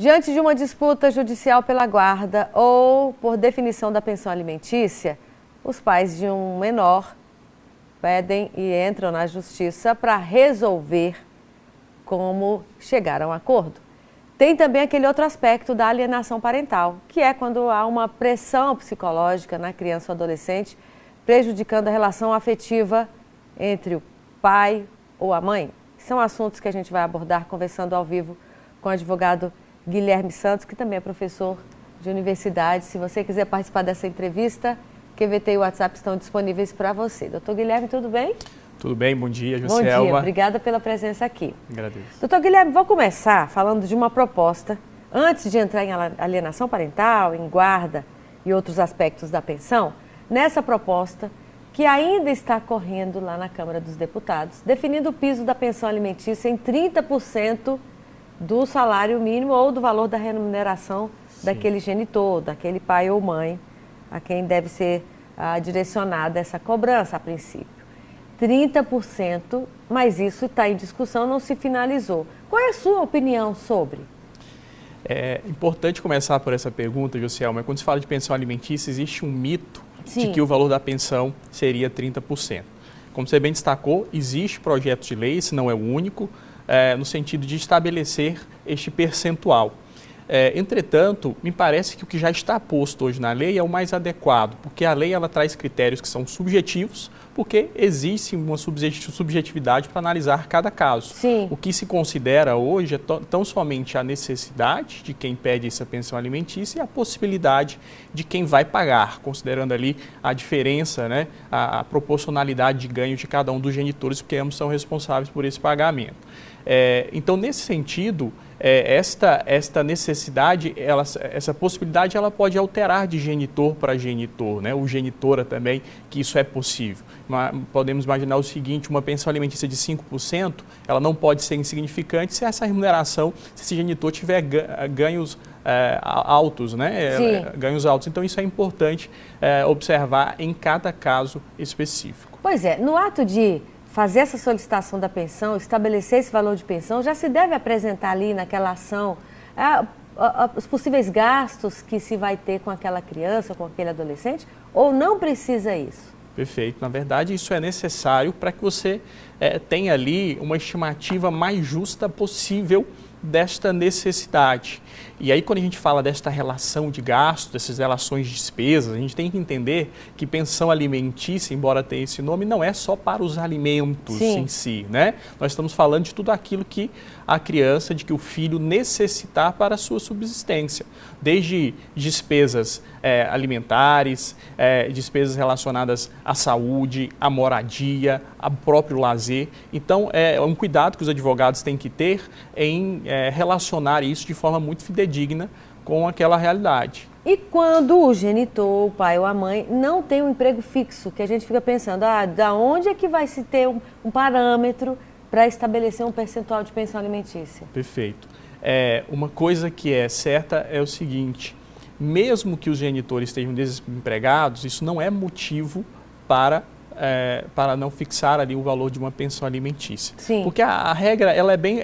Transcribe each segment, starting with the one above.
Diante de uma disputa judicial pela guarda ou por definição da pensão alimentícia, os pais de um menor pedem e entram na justiça para resolver como chegar a um acordo. Tem também aquele outro aspecto da alienação parental, que é quando há uma pressão psicológica na criança ou adolescente, prejudicando a relação afetiva entre o pai ou a mãe. São assuntos que a gente vai abordar conversando ao vivo com o advogado Guilherme Santos, que também é professor de universidade. Se você quiser participar dessa entrevista, QVT e WhatsApp estão disponíveis para você. Doutor Guilherme, tudo bem? Tudo bem, bom dia, Joselma. Bom dia, obrigada pela presença aqui. Agradeço. Doutor Guilherme, vou começar falando de uma proposta, antes de entrar em alienação parental, em guarda e outros aspectos da pensão, nessa proposta que ainda está correndo lá na Câmara dos Deputados, definindo o piso da pensão alimentícia em 30% do salário mínimo ou do valor da remuneração daquele genitor, daquele pai ou mãe, a quem deve ser direcionada essa cobrança a princípio. 30%, mas isso está em discussão, não se finalizou. Qual é a sua opinião sobre? É importante começar por essa pergunta, Joselma. Quando se fala de pensão alimentícia, existe um mito de que o valor da pensão seria 30%. Como você bem destacou, existe projeto de lei, esse não é o único, no sentido de estabelecer este percentual. Entretanto, me parece que o que já está posto hoje na lei é o mais adequado, porque a lei ela traz critérios que são subjetivos, porque existe uma subjetividade para analisar cada caso. Sim. O que se considera hoje é tão somente a necessidade de quem pede essa pensão alimentícia e a possibilidade de quem vai pagar, considerando ali a diferença, né, a proporcionalidade de ganho de cada um dos genitores, porque ambos são responsáveis por esse pagamento. Então, nesse sentido, esta necessidade, essa possibilidade, ela pode alterar de genitor para genitor, né? Ou genitora também, que isso é possível. Podemos imaginar o seguinte, uma pensão alimentícia de 5%, ela não pode ser insignificante se essa remuneração, se esse genitor tiver ganhos altos, né? Ganhos altos. Então, isso é importante observar em cada caso específico. Pois é, no ato de fazer essa solicitação da pensão, estabelecer esse valor de pensão, já se deve apresentar ali naquela ação os possíveis gastos que se vai ter com aquela criança, com aquele adolescente, ou não precisa isso? Perfeito. Na verdade, isso é necessário para que você tenha ali uma estimativa mais justa possível desta necessidade. E aí, quando a gente fala desta relação de gasto, dessas relações de despesas, a gente tem que entender que pensão alimentícia, embora tenha esse nome, não é só para os alimentos em si, né? Nós estamos falando de tudo aquilo que a criança, de que o filho necessitar para a sua subsistência, desde despesas alimentares, despesas relacionadas à saúde, à moradia, ao próprio lazer. Então, é um cuidado que os advogados têm que ter em relacionar isso de forma muito fidedigna com aquela realidade. E quando o genitor, o pai ou a mãe, não tem um emprego fixo, que a gente fica pensando, da onde é que vai se ter um parâmetro para estabelecer um percentual de pensão alimentícia? Perfeito. Uma coisa que é certa é o seguinte, mesmo que os genitores estejam desempregados, isso não é motivo para não fixar ali o valor de uma pensão alimentícia. Sim. Porque a regra ela é bem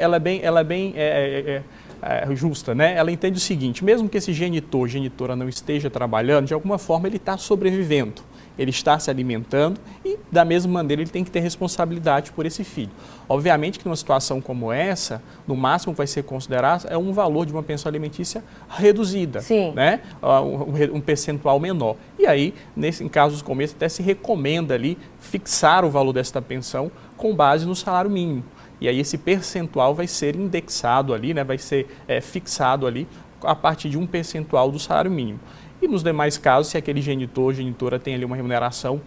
justa, né? Ela entende o seguinte, mesmo que esse genitora não esteja trabalhando, de alguma forma ele está sobrevivendo, ele está se alimentando e da mesma maneira ele tem que ter responsabilidade por esse filho. Obviamente que numa situação como essa, no máximo vai ser considerado um valor de uma pensão alimentícia reduzida, né? Um percentual menor. E aí, em casos como esse, até se recomenda ali fixar o valor desta pensão com base no salário mínimo. E aí esse percentual vai ser indexado ali, né? Vai ser fixado ali a partir de um percentual do salário mínimo. E nos demais casos, se aquele genitora tem ali uma remuneração,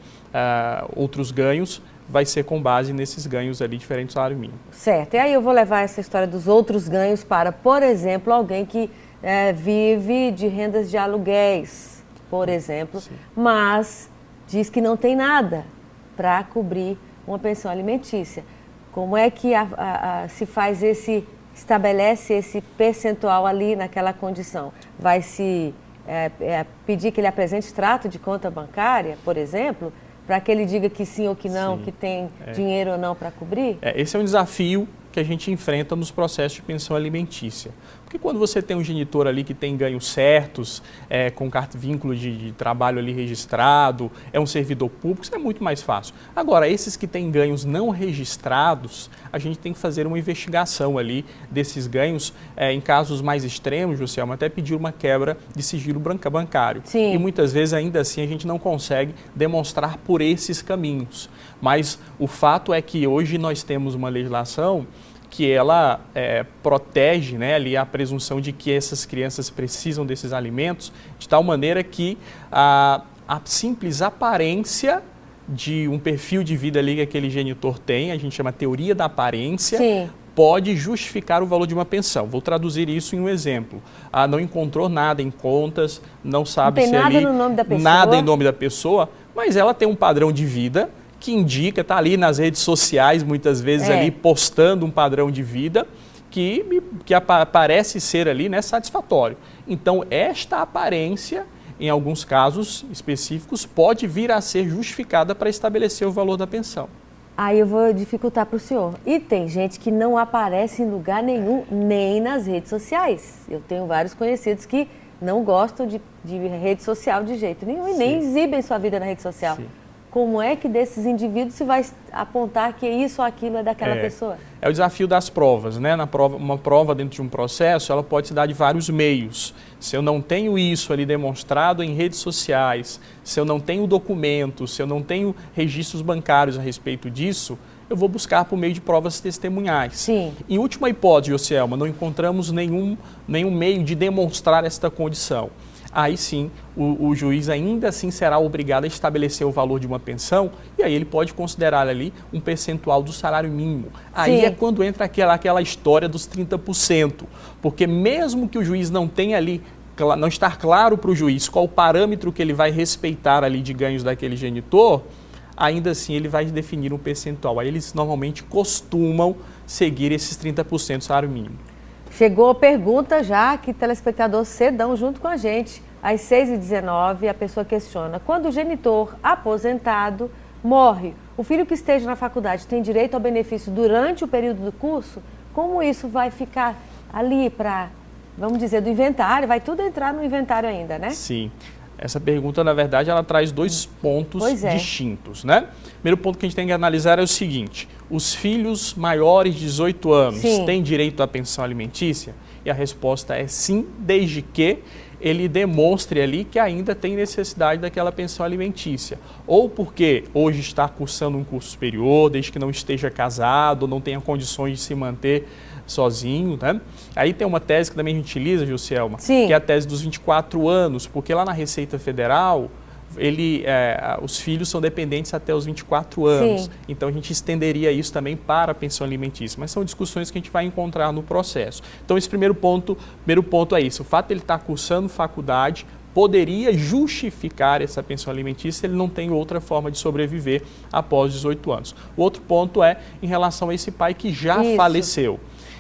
outros ganhos, vai ser com base nesses ganhos ali diferentes do salário mínimo. Certo. E aí eu vou levar essa história dos outros ganhos para, por exemplo, alguém que vive de rendas de aluguéis, por exemplo, mas diz que não tem nada para cobrir uma pensão alimentícia. Como é que se faz estabelece esse percentual ali naquela condição? Vai se pedir que ele apresente extrato de conta bancária, por exemplo, para que ele diga que sim ou que não, que tem dinheiro ou não para cobrir? Esse é um desafio que a gente enfrenta nos processos de pensão alimentícia. Porque quando você tem um genitor ali que tem ganhos certos, com vínculo de trabalho ali registrado, é um servidor público, isso é muito mais fácil. Agora, esses que têm ganhos não registrados, a gente tem que fazer uma investigação ali desses ganhos, em casos mais extremos, Joselma, até pedir uma quebra de sigilo bancário. Sim. E muitas vezes, ainda assim, a gente não consegue demonstrar por esses caminhos. Mas o fato é que hoje nós temos uma legislação que ela protege, né, ali a presunção de que essas crianças precisam desses alimentos, de tal maneira que a simples aparência de um perfil de vida ali que aquele genitor tem, a gente chama teoria da aparência, sim, pode justificar o valor de uma pensão. Vou traduzir isso em um exemplo. Não encontrou nada em contas, não sabe se ali... Nada no nome da pessoa. Nada em nome da pessoa, mas ela tem um padrão de vida que indica, está ali nas redes sociais, muitas vezes ali postando um padrão de vida que parece ser ali, né, satisfatório. Então, esta aparência, em alguns casos específicos, pode vir a ser justificada para estabelecer o valor da pensão. Aí eu vou dificultar para o senhor. E tem gente que não aparece em lugar nenhum, nem nas redes sociais. Eu tenho vários conhecidos que não gostam de rede social de jeito nenhum e nem exibem sua vida na rede social. Sim. Como é que desses indivíduos se vai apontar que isso ou aquilo é daquela pessoa? É o desafio das provas, né? Uma prova dentro de um processo, ela pode se dar de vários meios. Se eu não tenho isso ali demonstrado em redes sociais, se eu não tenho documentos, se eu não tenho registros bancários a respeito disso, eu vou buscar por meio de provas testemunhais. Sim. Em última hipótese, Joselma, não encontramos nenhum meio de demonstrar esta condição. Aí sim, o juiz ainda assim será obrigado a estabelecer o valor de uma pensão e aí ele pode considerar ali um percentual do salário mínimo. Aí é quando entra aquela história dos 30%, porque mesmo que o juiz não tenha ali, não estar claro para o juiz qual o parâmetro que ele vai respeitar ali de ganhos daquele genitor, ainda assim ele vai definir um percentual. Aí eles normalmente costumam seguir esses 30% do salário mínimo. Chegou a pergunta já, que telespectador cedão junto com a gente. Às 6h19, a pessoa questiona: quando o genitor aposentado morre, o filho que esteja na faculdade tem direito ao benefício durante o período do curso? Como isso vai ficar ali para, vamos dizer, do inventário? Vai tudo entrar no inventário ainda, né? Sim. Essa pergunta, na verdade, ela traz dois pontos distintos, né? Primeiro ponto que a gente tem que analisar é o seguinte: os filhos maiores de 18 anos têm direito à pensão alimentícia? E a resposta é sim, desde que ele demonstre ali que ainda tem necessidade daquela pensão alimentícia. Ou porque hoje está cursando um curso superior, desde que não esteja casado, não tenha condições de se manter sozinho, né? Aí tem uma tese que também a gente utiliza, Joselma, que é a tese dos 24 anos, porque lá na Receita Federal, os filhos são dependentes até os 24 anos. Sim. Então a gente estenderia isso também para a pensão alimentícia. Mas são discussões que a gente vai encontrar no processo. Então esse primeiro ponto é isso. O fato de ele estar cursando faculdade poderia justificar essa pensão alimentícia, ele não tem outra forma de sobreviver após 18 anos. O outro ponto é em relação a esse pai que já faleceu.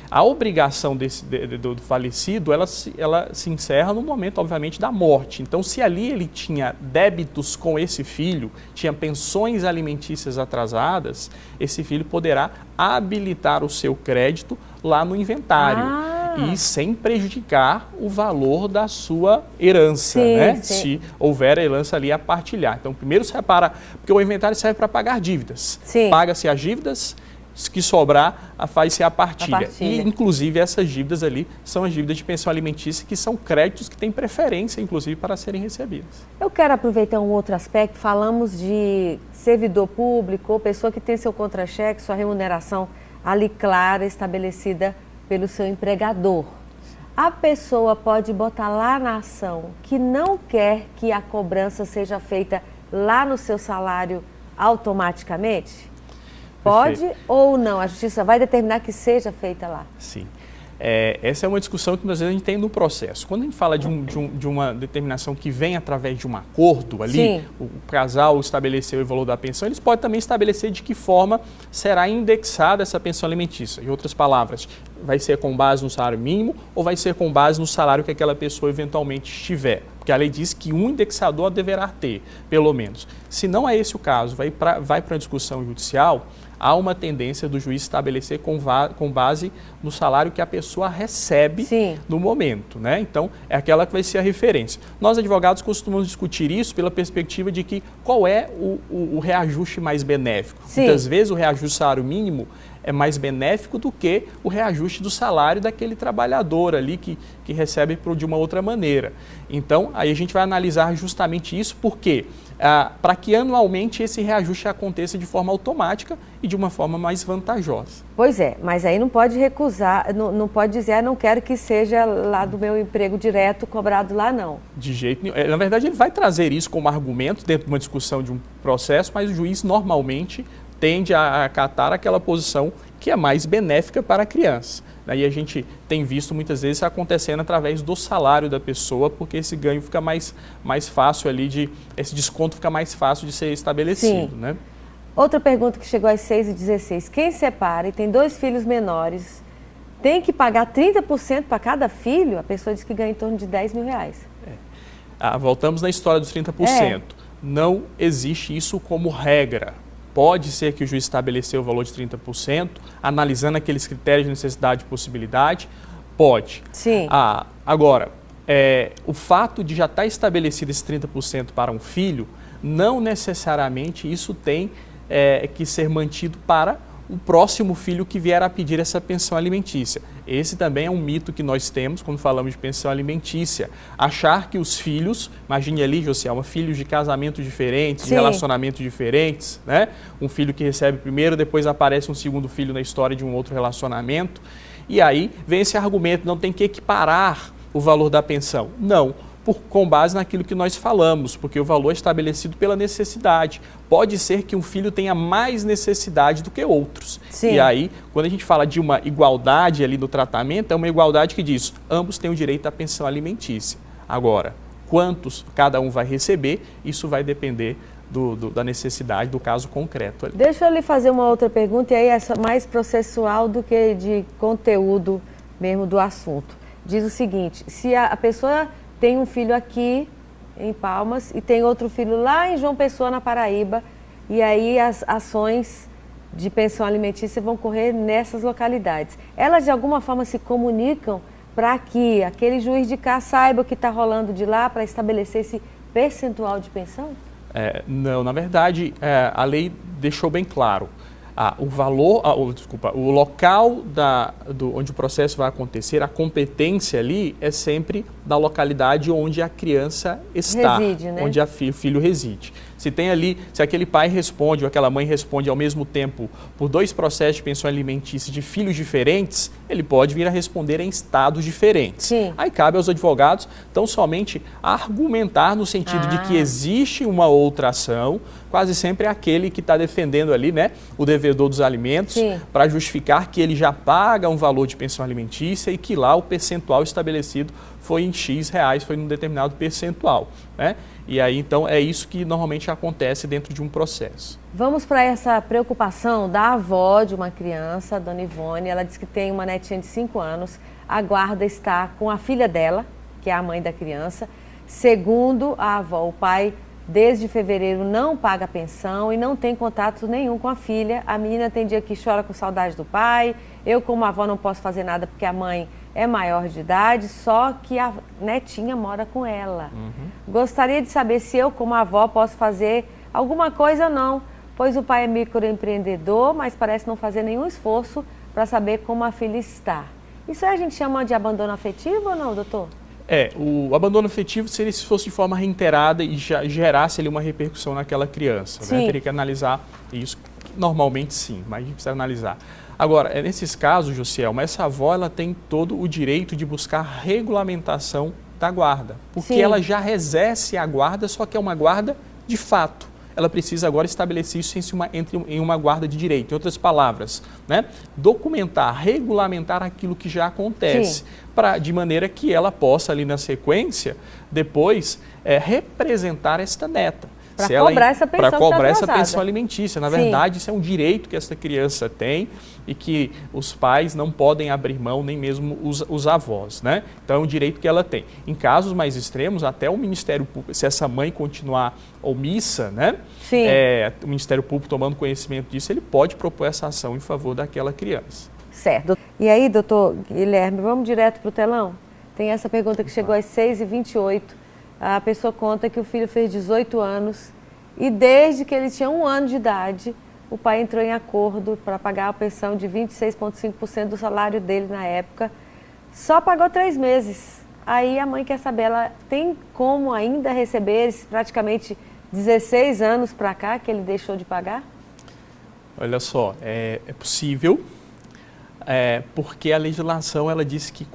A obrigação do falecido, ela se encerra no momento, obviamente, da morte. Então, se ali ele tinha débitos com esse filho, tinha pensões alimentícias atrasadas, esse filho poderá habilitar o seu crédito lá no inventário. E sem prejudicar o valor da sua herança, né? Se houver a herança ali a partilhar. Então, primeiro separa, porque o inventário serve para pagar dívidas. Paga-se as dívidas, que sobrar, faz-se a partilha. E, inclusive, essas dívidas ali são as dívidas de pensão alimentícia, que são créditos que têm preferência, inclusive, para serem recebidas. Eu quero aproveitar um outro aspecto. Falamos de servidor público, ou pessoa que tem seu contra-cheque, sua remuneração ali clara, estabelecida pelo seu empregador. A pessoa pode botar lá na ação que não quer que a cobrança seja feita lá no seu salário automaticamente? Pode ou não? A justiça vai determinar que seja feita lá? Sim. Essa é uma discussão que às vezes a gente tem no processo. Quando a gente fala de uma determinação que vem através de um acordo ali, o casal estabeleceu o valor da pensão, eles podem também estabelecer de que forma será indexada essa pensão alimentícia. Em outras palavras, vai ser com base no salário mínimo ou vai ser com base no salário que aquela pessoa eventualmente estiver? Porque a lei diz que um indexador deverá ter, pelo menos. Se não é esse o caso, vai para a discussão judicial, há uma tendência do juiz estabelecer com base no salário que a pessoa recebe Sim. no momento, né? Então, é aquela que vai ser a referência. Nós, advogados, costumamos discutir isso pela perspectiva de que qual é o reajuste mais benéfico. Sim. Muitas vezes o reajuste do salário mínimo é mais benéfico do que o reajuste do salário daquele trabalhador ali que recebe de uma outra maneira. Então, aí a gente vai analisar justamente isso, porque para que anualmente esse reajuste aconteça de forma automática e de uma forma mais vantajosa. Pois é, mas aí não pode recusar, não pode dizer, não quero que seja lá do meu emprego direto cobrado lá, não. De jeito nenhum. Na verdade, ele vai trazer isso como argumento dentro de uma discussão de um processo, mas o juiz normalmente tende a acatar aquela posição que é mais benéfica para a criança. E a gente tem visto muitas vezes acontecendo através do salário da pessoa, porque esse ganho fica mais fácil ali, esse desconto fica mais fácil de ser estabelecido. Sim. Né? Outra pergunta que chegou às 6h16. Quem separa e tem 2 filhos menores, tem que pagar 30% para cada filho? A pessoa diz que ganha em torno de R$10 mil. Voltamos na história dos 30%. Não existe isso como regra. Pode ser que o juiz estabeleceu o valor de 30%, analisando aqueles critérios de necessidade e possibilidade. Pode. Sim. Agora, o fato de já estar estabelecido esse 30% para um filho, não necessariamente isso tem que ser mantido para o próximo filho que vier a pedir essa pensão alimentícia. Esse também é um mito que nós temos quando falamos de pensão alimentícia. Achar que os filhos, imagine ali, Josielma, filhos de casamentos diferentes, Sim. de relacionamentos diferentes, né? Um filho que recebe primeiro, depois aparece um segundo filho na história de um outro relacionamento. E aí vem esse argumento, não tem que equiparar o valor da pensão. Não. Com base naquilo que nós falamos, porque o valor é estabelecido pela necessidade. Pode ser que um filho tenha mais necessidade do que outros. Sim. E aí, quando a gente fala de uma igualdade ali no tratamento, é uma igualdade que diz, ambos têm o direito à pensão alimentícia. Agora, quantos cada um vai receber, isso vai depender da necessidade do caso concreto ali. Deixa eu lhe fazer uma outra pergunta, e aí é mais processual do que de conteúdo mesmo do assunto. Diz o seguinte, se a pessoa tem um filho aqui em Palmas e tem outro filho lá em João Pessoa, na Paraíba, e aí as ações de pensão alimentícia vão correr nessas localidades. Elas de alguma forma se comunicam para que aquele juiz de cá saiba o que está rolando de lá para estabelecer esse percentual de pensão? Não, na verdade, a lei deixou bem claro. O valor, o local onde o processo vai acontecer, a competência ali é sempre da localidade onde a criança está, reside, né? Onde o filho reside. Se aquele pai responde ou aquela mãe responde ao mesmo tempo por 2 processos de pensão alimentícia de filhos diferentes, ele pode vir a responder em estados diferentes. Sim. Aí cabe aos advogados, então, somente argumentar no sentido de que existe uma outra ação, quase sempre é aquele que está defendendo ali, né, o devedor dos alimentos, para justificar que ele já paga um valor de pensão alimentícia e que lá o percentual estabelecido foi em X reais, foi num determinado percentual, né? E aí, então, é isso que normalmente acontece dentro de um processo. Vamos para essa preocupação da avó de uma criança, a dona Ivone. Ela diz que tem uma netinha de 5 anos, a guarda está com a filha dela, que é a mãe da criança. Segundo a avó, o pai, desde fevereiro, não paga pensão e não tem contato nenhum com a filha. A menina tem dia que chora com saudade do pai. Eu, como avó, não posso fazer nada porque a mãe é maior de idade, só que a netinha mora com ela. Gostaria de saber se eu, como avó, posso fazer alguma coisa ou não, pois o pai é microempreendedor, mas parece não fazer nenhum esforço para saber como a filha está. Isso aí a gente chama de abandono afetivo ou não, doutor? O abandono afetivo seria se fosse de forma reiterada e já gerasse ali uma repercussão naquela criança. Né? Teria que analisar isso. Normalmente sim, mas a gente precisa analisar. Agora, nesses casos, Josielma, essa avó ela tem todo o direito de buscar regulamentação da guarda, porque ela já exerce a guarda, só que é uma guarda de fato. Ela precisa agora estabelecer isso em uma guarda de direito. Em outras palavras, né? Documentar, regulamentar aquilo que já acontece, de maneira que ela possa ali na sequência, depois, representar esta neta. Para cobrar essa pensão para cobrar que tá essa atrasada. pensão alimentícia. Na Sim. verdade, isso é um direito que essa criança tem e que os pais não podem abrir mão, nem mesmo os avós, né? Então é um direito que ela tem. Em casos mais extremos, até o Ministério Público, se essa mãe continuar omissa, né? Sim. O Ministério Público tomando conhecimento disso, ele pode propor essa ação em favor daquela criança. Certo. E aí, doutor Guilherme, vamos direto para o telão? Tem essa pergunta que chegou às 6h28. A pessoa conta que o filho fez 18 anos e desde que ele tinha 1 ano de idade, o pai entrou em acordo para pagar a pensão de 26,5% do salário dele na época. Só pagou 3 meses. Aí a mãe quer saber, ela tem como ainda receber esses praticamente 16 anos para cá que ele deixou de pagar? Olha só, é possível, porque a legislação ela diz que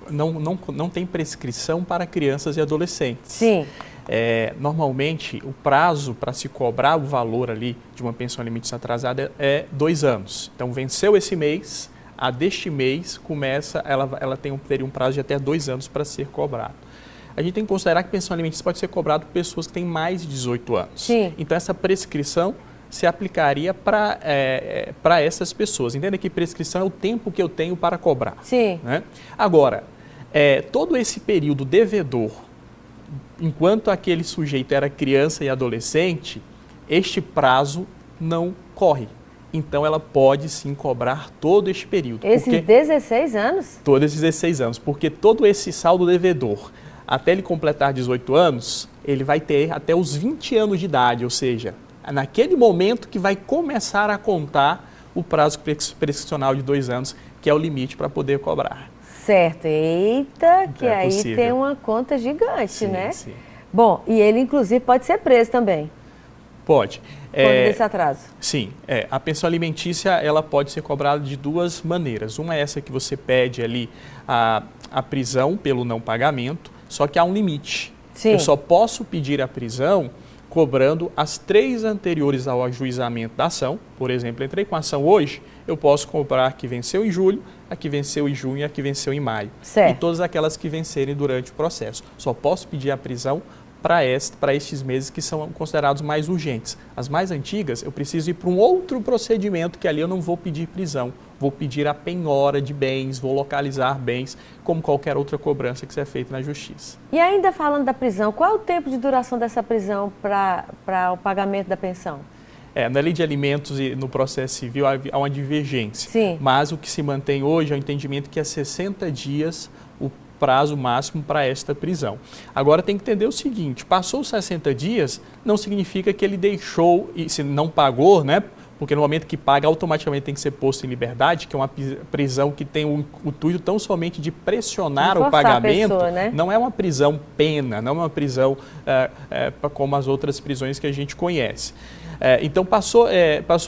não tem prescrição para crianças e adolescentes. Sim. Normalmente, o prazo para se cobrar o valor ali de uma pensão alimentícia atrasada é 2 anos. Então, venceu esse mês, a deste mês ela teria um prazo de até 2 anos para ser cobrado. A gente tem que considerar que pensão alimentícia pode ser cobrada por pessoas que têm mais de 18 anos. Sim. Então, essa prescrição se aplicaria para essas pessoas. Entenda que prescrição é o tempo que eu tenho para cobrar. Sim. Né? Agora, todo esse período devedor, enquanto aquele sujeito era criança e adolescente, este prazo não corre. Então, ela pode sim cobrar todo este período. Esses 16 anos? Todos esses 16 anos, porque todo esse saldo devedor, até ele completar 18 anos, ele vai ter até os 20 anos de idade, ou seja, naquele momento que vai começar a contar o prazo prescricional de 2 anos, que é o limite para poder cobrar. Certo. Eita, que aí possível. tem uma conta gigante, Sim, né? sim. Bom, e ele inclusive pode ser preso também. Pode. Quando desse atraso. Sim. A pensão alimentícia ela pode ser cobrada de 2 maneiras. Uma é essa que você pede ali a prisão pelo não pagamento, só que há um limite. Sim. Eu só posso pedir a prisão cobrando as 3 anteriores ao ajuizamento da ação. Por exemplo, entrei com a ação hoje, eu posso cobrar a que venceu em julho, a que venceu em junho e a que venceu em maio. Certo. E todas aquelas que vencerem durante o processo. Só posso pedir a prisão para estes meses que são considerados mais urgentes. As mais antigas, eu preciso ir para um outro procedimento que ali eu não vou pedir prisão, vou pedir a penhora de bens, vou localizar bens, como qualquer outra cobrança que seja feita na justiça. E ainda falando da prisão, qual é o tempo de duração dessa prisão para o pagamento da pensão? Na lei de alimentos e no processo civil há uma divergência. Sim. Mas o que se mantém hoje é o entendimento que é 60 dias o prazo máximo para esta prisão. Agora tem que entender o seguinte, passou os 60 dias, não significa que ele deixou e se não pagou, né? Porque no momento que paga, automaticamente tem que ser posto em liberdade, que é uma prisão que tem o intuito tão somente de pressionar o pagamento. Pessoa, né? Não é uma prisão pena, não é uma prisão como as outras prisões que a gente conhece. Então, passou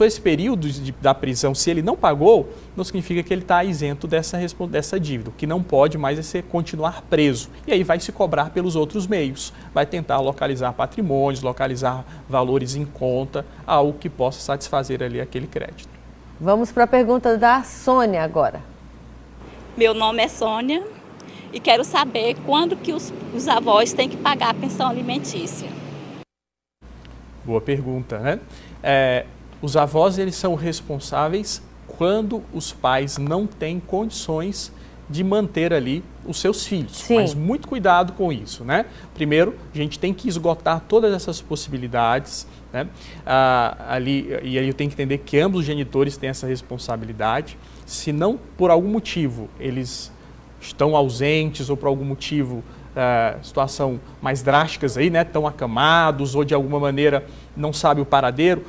esse período da prisão, se ele não pagou, não significa que ele está isento dessa dívida. O que não pode mais é continuar preso. E aí vai se cobrar pelos outros meios. Vai tentar localizar patrimônios, localizar valores em conta, algo que possa satisfazer ali aquele crédito. Vamos para a pergunta da Sônia agora. Meu nome é Sônia e quero saber quando que os avós têm que pagar a pensão alimentícia. Boa pergunta, né? Os avós, eles são responsáveis quando os pais não têm condições de manter ali os seus filhos. Sim. Mas muito cuidado com isso, né? Primeiro, a gente tem que esgotar todas essas possibilidades, né? E aí eu tenho que entender que ambos os genitores têm essa responsabilidade. Se não, por algum motivo, eles estão ausentes ou por algum motivo situação mais drásticas aí, né? Estão acamados ou de alguma maneira não sabe o paradeiro,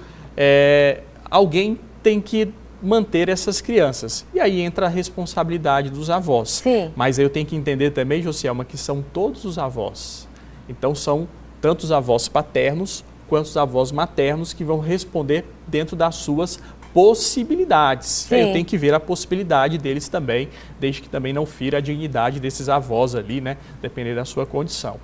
alguém tem que manter essas crianças. E aí entra a responsabilidade dos avós. Sim. Mas eu tenho que entender também, Josielma, que são todos os avós. Então são tanto os avós paternos quanto os avós maternos que vão responder dentro das suas possibilidades. Sim. Eu tenho que ver a possibilidade deles também, desde que também não fira a dignidade desses avós ali, né? Dependendo da sua condição.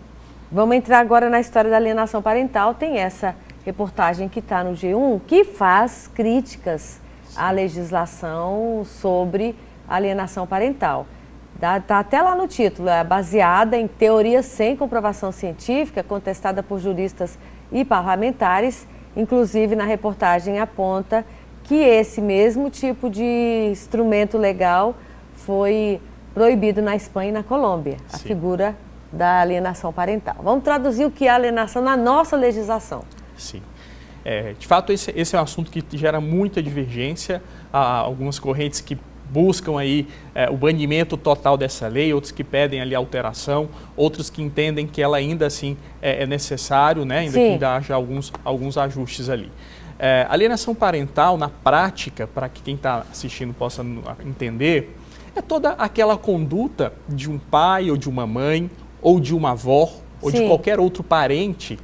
Vamos entrar agora na história da alienação parental. Tem essa reportagem que está no G1, que faz críticas à legislação sobre alienação parental. Está até lá no título, é baseada em teoria sem comprovação científica, contestada por juristas e parlamentares. Inclusive, na reportagem aponta que esse mesmo tipo de instrumento legal foi proibido na Espanha e na Colômbia, a figura da alienação parental. Vamos traduzir o que é alienação na nossa legislação. Sim. De fato, esse é um assunto que gera muita divergência. Há algumas correntes que buscam aí o banimento total dessa lei, outros que pedem ali alteração, outros que entendem que ela ainda assim é necessário, né? Ainda que ainda haja alguns ajustes ali. Alienação parental, na prática, para que quem está assistindo possa entender, é toda aquela conduta de um pai ou de uma mãe, ou de uma avó, ou de qualquer outro parente,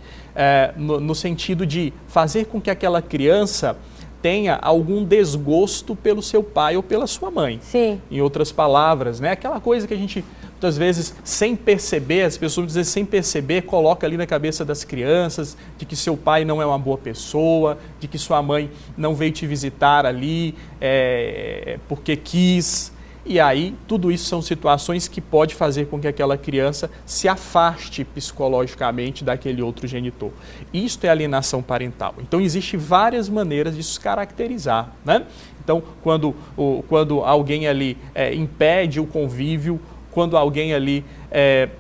no sentido de fazer com que aquela criança tenha algum desgosto pelo seu pai ou pela sua mãe. Sim. Em outras palavras, né? Aquela coisa que a gente, muitas vezes, sem perceber, as pessoas dizem sem perceber, coloca ali na cabeça das crianças de que seu pai não é uma boa pessoa, de que sua mãe não veio te visitar ali porque quis. E aí, tudo isso são situações que pode fazer com que aquela criança se afaste psicologicamente daquele outro genitor. Isto é alienação parental. Então, existem várias maneiras de se caracterizar, né? Então, quando alguém ali impede o convívio, quando alguém ali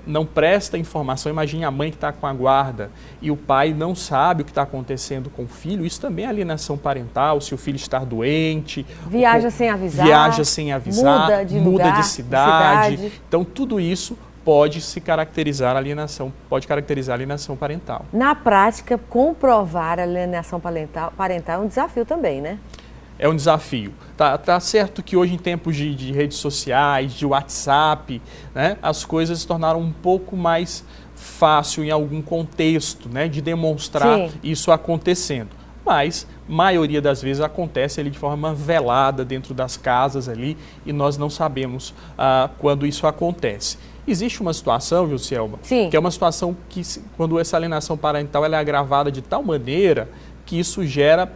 não presta informação, imagine a mãe que está com a guarda e o pai não sabe o que está acontecendo com o filho, isso também é alienação parental, se o filho está doente. Viaja sem avisar. Viaja sem avisar, muda de cidade. Então, tudo isso pode caracterizar alienação parental. Na prática, comprovar a alienação parental é um desafio também, né? É um desafio. Tá certo que hoje, em tempos de redes sociais, de WhatsApp, né, as coisas se tornaram um pouco mais fácil em algum contexto, né, de demonstrar isso acontecendo. Mas, maioria das vezes, acontece ali de forma velada dentro das casas ali e nós não sabemos quando isso acontece. Existe uma situação, Juscelma, que é uma situação que, quando essa alienação parental ela é agravada de tal maneira que isso gera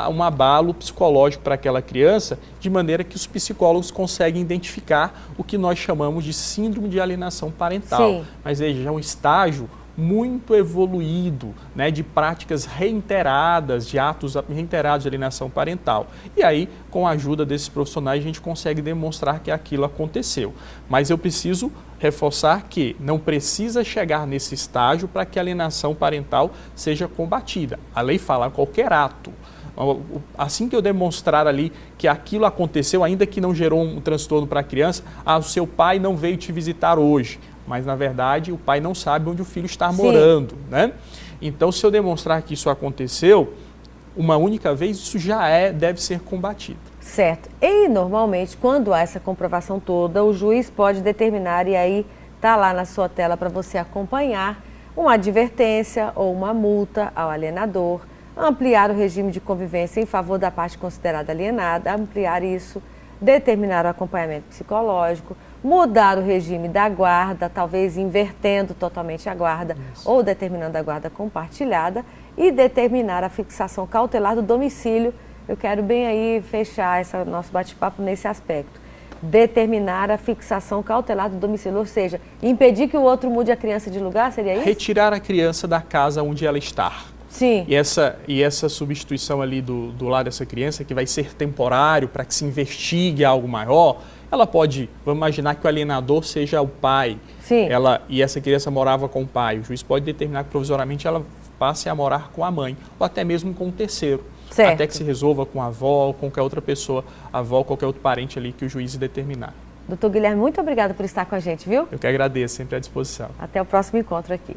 um abalo psicológico para aquela criança, de maneira que os psicólogos conseguem identificar o que nós chamamos de síndrome de alienação parental. Mas veja, é um estágio muito evoluído, né, de práticas reiteradas, de atos reiterados de alienação parental. E aí, com a ajuda desses profissionais, a gente consegue demonstrar que aquilo aconteceu. Mas eu preciso reforçar que não precisa chegar nesse estágio para que a alienação parental seja combatida. A lei fala qualquer ato. Assim que eu demonstrar ali que aquilo aconteceu, ainda que não gerou um transtorno para a criança, o seu pai não veio te visitar hoje, mas na verdade o pai não sabe onde o filho está morando, né? Então, se eu demonstrar que isso aconteceu uma única vez, isso já deve ser combatido. Certo. E normalmente, quando há essa comprovação toda, o juiz pode determinar, e aí está lá na sua tela para você acompanhar, uma advertência ou uma multa ao alienador, ampliar o regime de convivência em favor da parte considerada alienada, ampliar isso, determinar o acompanhamento psicológico, mudar o regime da guarda, talvez invertendo totalmente a guarda ou determinando a guarda compartilhada e determinar a fixação cautelar do domicílio. Eu quero bem aí fechar esse nosso bate-papo nesse aspecto. Determinar a fixação cautelar do domicílio, ou seja, impedir que o outro mude a criança de lugar, seria isso? Retirar a criança da casa onde ela está. Sim. E essa substituição ali do lado dessa criança, que vai ser temporário para que se investigue algo maior, ela pode, vamos imaginar que o alienador seja o pai. Sim. E essa criança morava com o pai. O juiz pode determinar que provisoriamente ela passe a morar com a mãe, ou até mesmo com o terceiro. Certo. Até que se resolva com a avó ou com qualquer outra pessoa, a avó ou qualquer outro parente ali que o juiz determinar. Doutor Guilherme, muito obrigada por estar com a gente, viu? Eu que agradeço, sempre à disposição. Até o próximo encontro aqui.